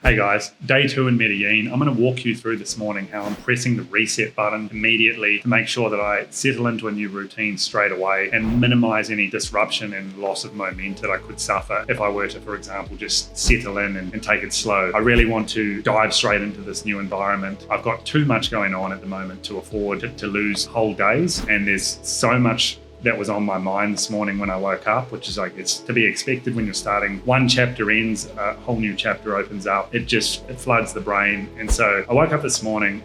Hey guys, day 2 in Medellin. I'm going to walk you through this morning how I'm pressing the reset button immediately to make sure that I settle into a new routine straight away and minimize any disruption and loss of momentum that I could suffer if I were to, for example, just settle in and take it slow. I really want to dive straight into this new environment. I've got too much going on at the moment to afford to lose whole days, and there's so much that was on my mind this morning when I woke up, which is like, it's to be expected when you're starting. One chapter ends, a whole new chapter opens up. It floods the brain. And so I woke up this morning,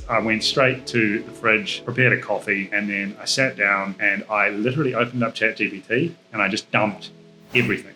I went straight to the fridge, prepared a coffee, and then I sat down and I literally opened up ChatGPT and I just dumped everything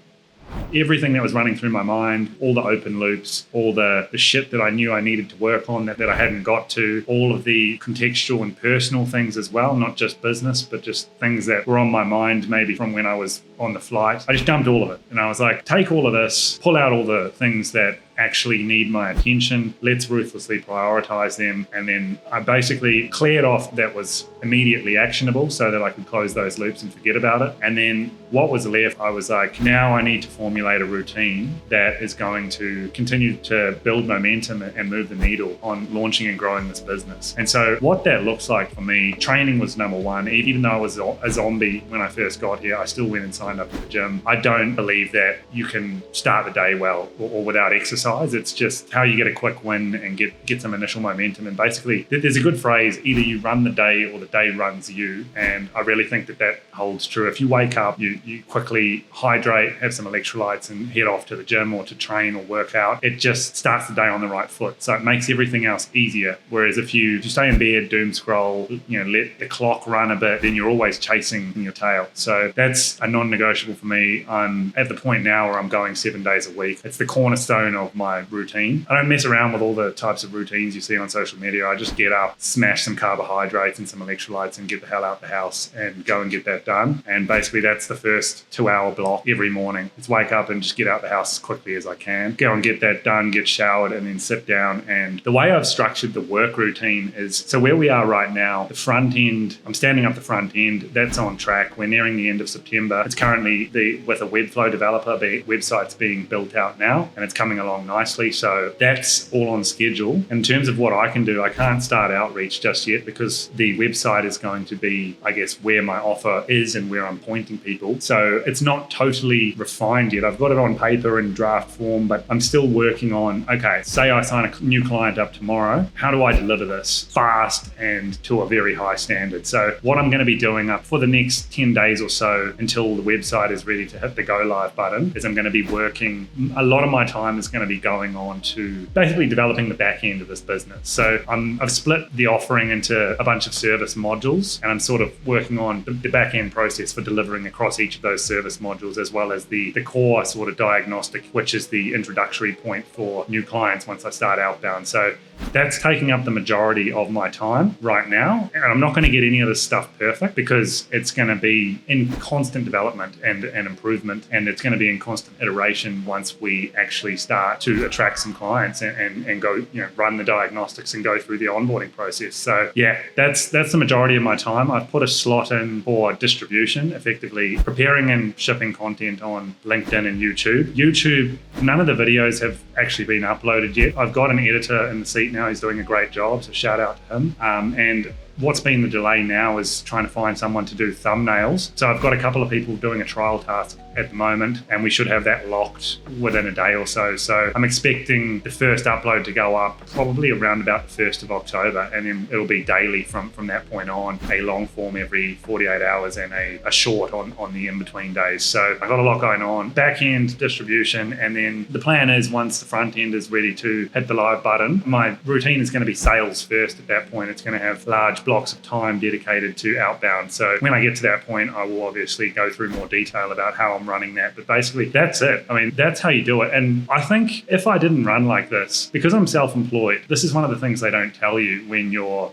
that was running through my mind, all the open loops, all the shit that I knew I needed to work on that I hadn't got to, all of the contextual and personal things as well, not just business, but just things that were on my mind maybe from when I was on the flight. I just dumped all of it. And I was like, take all of this, pull out all the things that actually need my attention, let's ruthlessly prioritize them. And then I basically cleared off that was immediately actionable so that I could close those loops and forget about it. And then what was left, I was like, now I need to formulate a routine that is going to continue to build momentum and move the needle on launching and growing this business. And so what that looks like for me, training was number one. Even though I was a zombie when I first got here, I still went and signed up at the gym. I don't believe that you can start the day well or without exercise. It's just how you get a quick win and get some initial momentum. And basically, there's a good phrase, either you run the day or the day runs you. And I really think that holds true. If you wake up, you quickly hydrate, have some electrolytes and head off to the gym or to train or work out, it just starts the day on the right foot. So it makes everything else easier. Whereas if you stay in bed, doom scroll, let the clock run a bit, then you're always chasing your tail. So that's a non-negotiable for me. I'm at the point now where I'm going 7 days a week. It's the cornerstone of my routine. I don't mess around with all the types of routines you see on social media. I just get up, smash some carbohydrates and some electrolytes and get the hell out the house and go and get that done. And basically that's the first 2-hour block every morning. It's wake up and just get out the house as quickly as I can, go and get that done, get showered, and then sit down. And the way I've structured the work routine is, so where we are right now, the front end, I'm standing up the front end, that's on track. We're nearing the end of September. It's currently with a Webflow developer, the website's being built out now and it's coming along nicely. So that's all on schedule. In terms of what I can do, I can't start outreach just yet because the website is going to be, I guess, where my offer is and where I'm pointing people. So it's not totally refined yet. I've got it on paper in draft form, but I'm still working on, okay, say I sign a new client up tomorrow, how do I deliver this fast and to a very high standard? So what I'm going to be doing up for the next 10 days or so until the website is ready to hit the go live button is I'm going to be working, a lot of my time is going to be going on to basically developing the back end of this business. So I've split the offering into a bunch of service modules and I'm sort of working on the back end process for delivering across each of those service modules, as well as the core sort of diagnostic, which is the introductory point for new clients once I start outbound. So that's taking up the majority of my time right now. And I'm not going to get any of this stuff perfect because it's going to be in constant development and improvement. And it's going to be in constant iteration once we actually start to attract some clients and go, run the diagnostics and go through the onboarding process. So yeah, that's the majority of my time. I've put a slot in for distribution, effectively preparing and shipping content on LinkedIn and YouTube. YouTube, none of the videos have actually been uploaded yet. I've got an editor in the seat now. He's doing a great job, so shout out to him. And what's been the delay now is trying to find someone to do thumbnails. So I've got a couple of people doing a trial task at the moment, and we should have that locked within a day or so. So I'm expecting the first upload to go up probably around about the 1st of October, and then it'll be daily from that point on, a long form every 48 hours and a short on the in-between days. So I've got a lot going on. Back end distribution, and then the plan is once the front end is ready to hit the live button, my routine is going to be sales first at that point. It's going to have large blocks of time dedicated to outbound. So when I get to that point, I will obviously go through more detail about how I'm running that. But basically, that's it. I mean, that's how you do it. And I think if I didn't run like this, because I'm self-employed, this is one of the things they don't tell you when you're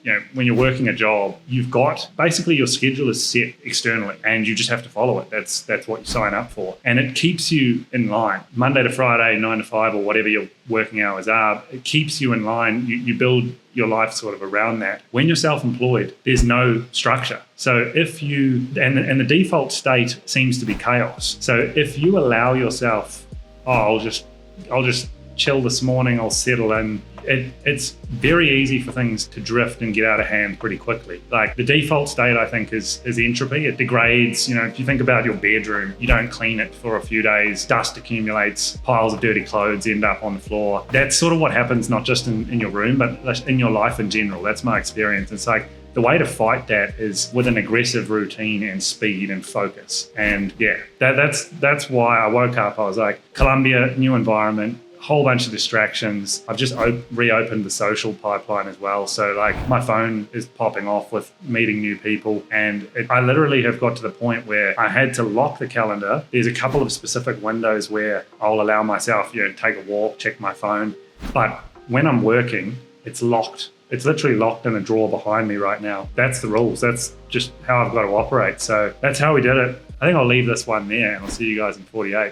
working a job. You've got basically your schedule is set externally, and you just have to follow it. That's what you sign up for, and it keeps you in line. Monday to Friday, 9 to 5, or whatever your working hours are, it keeps you in line. You build your life sort of around that. When you're self-employed, there's no structure. So if you, and the default state seems to be chaos. So if you allow yourself, I'll just chill this morning, I'll settle in. It's very easy for things to drift and get out of hand pretty quickly. Like the default state, I think, is entropy. It degrades. If you think about your bedroom, you don't clean it for a few days, dust accumulates, piles of dirty clothes end up on the floor. That's sort of what happens, not just in your room, but in your life in general. That's my experience. It's like the way to fight that is with an aggressive routine and speed and focus. And yeah, that's why I woke up. I was like, Colombia, new environment, whole bunch of distractions. I've just reopened the social pipeline as well. So like my phone is popping off with meeting new people. And I literally have got to the point where I had to lock the calendar. There's a couple of specific windows where I'll allow myself, take a walk, check my phone. But when I'm working, it's locked. It's literally locked in a drawer behind me right now. That's the rules. That's just how I've got to operate. So that's how we did it. I think I'll leave this one there and I'll see you guys in 48.